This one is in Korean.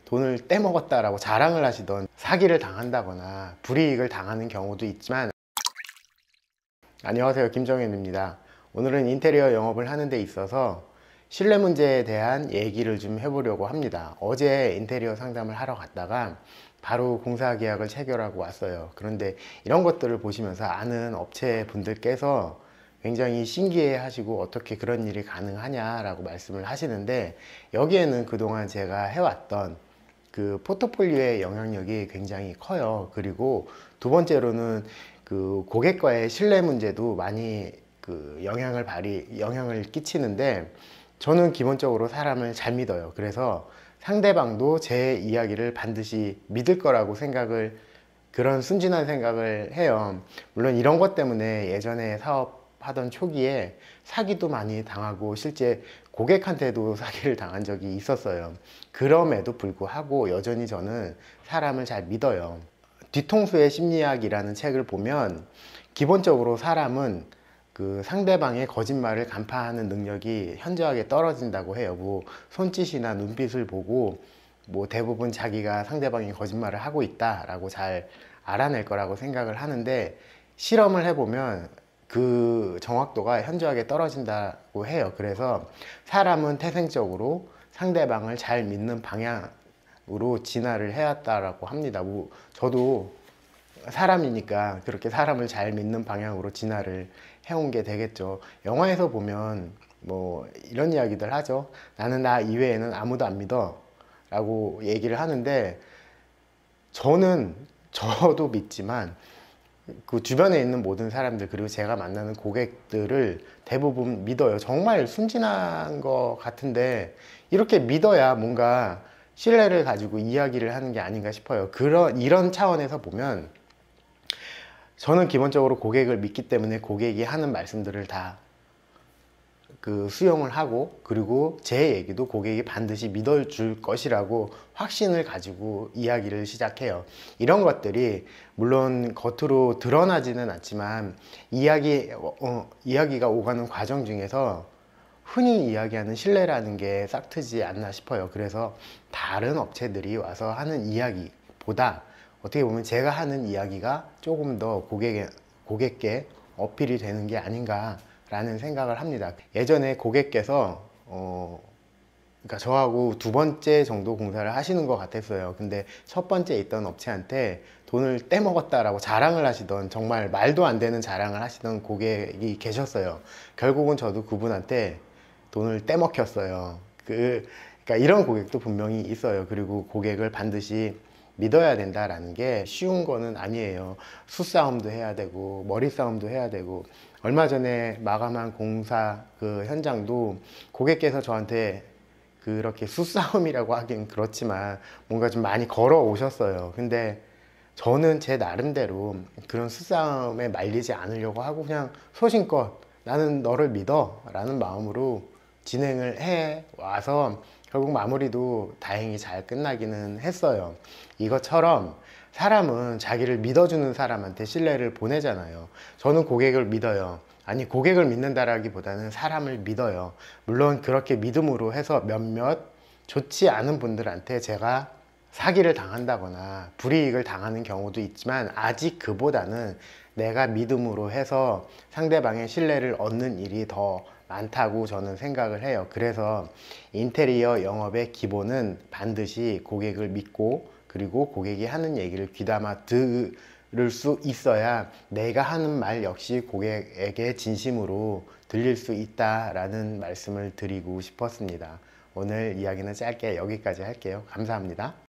돈을 떼먹었다라고 자랑을 하시던 사기를 당한다거나 불이익을 당하는 경우도 있지만, 안녕하세요, 김정현입니다. 오늘은 인테리어 영업을 하는 데 있어서 신뢰 문제에 대한 얘기를 좀 해보려고 합니다. 어제 인테리어 상담을 하러 갔다가 바로 공사 계약을 체결하고 왔어요. 그런데 이런 것들을 보시면서 아는 업체 분들께서 굉장히 신기해 하시고 어떻게 그런 일이 가능하냐라고 말씀을 하시는데, 여기에는 그동안 제가 해왔던 그 포트폴리오의 영향력이 굉장히 커요. 그리고 두 번째로는 그 고객과의 신뢰 문제도 많이 영향을 끼치는데, 저는 기본적으로 사람을 잘 믿어요. 그래서 상대방도 제 이야기를 반드시 믿을 거라고 그런 순진한 생각을 해요. 물론 이런 것 때문에 예전에 사업하던 초기에 사기도 많이 당하고 실제 고객한테도 사기를 당한 적이 있었어요. 그럼에도 불구하고 여전히 저는 사람을 잘 믿어요. 뒤통수의 심리학이라는 책을 보면 기본적으로 사람은 그 상대방의 거짓말을 간파하는 능력이 현저하게 떨어진다고 해요. 뭐 손짓이나 눈빛을 보고 뭐 대부분 자기가 상대방이 거짓말을 하고 있다라고 잘 알아낼 거라고 생각을 하는데, 실험을 해보면 그 정확도가 현저하게 떨어진다고 해요. 그래서 사람은 태생적으로 상대방을 잘 믿는 방향으로 진화를 해왔다라고 합니다. 뭐 저도 사람이니까 그렇게 사람을 잘 믿는 방향으로 진화를 해온 게 되겠죠. 영화에서 보면 뭐 이런 이야기들 하죠. 나는 나 이외에는 아무도 안 믿어 라고 얘기를 하는데, 저도 믿지만 그 주변에 있는 모든 사람들, 그리고 제가 만나는 고객들을 대부분 믿어요. 정말 순진한 것 같은데 이렇게 믿어야 뭔가 신뢰를 가지고 이야기를 하는 게 아닌가 싶어요. 이런 차원에서 보면 저는 기본적으로 고객을 믿기 때문에 고객이 하는 말씀들을 다 수용을 하고, 그리고 제 얘기도 고객이 반드시 믿어줄 것이라고 확신을 가지고 이야기를 시작해요. 이런 것들이 물론 겉으로 드러나지는 않지만 이야기가 오가는 과정 중에서 흔히 이야기하는 신뢰라는 게 싹트지 않나 싶어요. 그래서 다른 업체들이 와서 하는 이야기보다 어떻게 보면 제가 하는 이야기가 조금 더 고객께 어필이 되는 게 아닌가 라는 생각을 합니다. 예전에 고객께서 그러니까 저하고 두 번째 정도 공사를 하시는 것 같았어요. 근데 첫 번째 있던 업체한테 돈을 떼먹었다라고 자랑을 하시던, 정말 말도 안 되는 자랑을 하시던 고객이 계셨어요. 결국은 저도 그분한테 돈을 떼먹혔어요. 그러니까 이런 고객도 분명히 있어요. 그리고 고객을 반드시 믿어야 된다라는 게 쉬운 거는 아니에요. 수싸움도 해야 되고 머리싸움도 해야 되고, 얼마 전에 마감한 공사 그 현장도 고객께서 저한테 그렇게 수싸움이라고 하긴 그렇지만 뭔가 좀 많이 걸어 오셨어요. 근데 저는 제 나름대로 그런 수싸움에 말리지 않으려고 하고 그냥 소신껏 나는 너를 믿어 라는 마음으로 진행을 해 와서 결국 마무리도 다행히 잘 끝나기는 했어요. 이것처럼 사람은 자기를 믿어주는 사람한테 신뢰를 보내잖아요. 저는 고객을 믿어요. 아니, 고객을 믿는다라기보다는 사람을 믿어요. 물론 그렇게 믿음으로 해서 몇몇 좋지 않은 분들한테 제가 사기를 당한다거나 불이익을 당하는 경우도 있지만, 아직 그보다는 내가 믿음으로 해서 상대방의 신뢰를 얻는 일이 더 많다고 저는 생각을 해요. 그래서 인테리어 영업의 기본은 반드시 고객을 믿고, 그리고 고객이 하는 얘기를 귀담아 들을 수 있어야 내가 하는 말 역시 고객에게 진심으로 들릴 수 있다라는 말씀을 드리고 싶었습니다. 오늘 이야기는 짧게 여기까지 할게요. 감사합니다.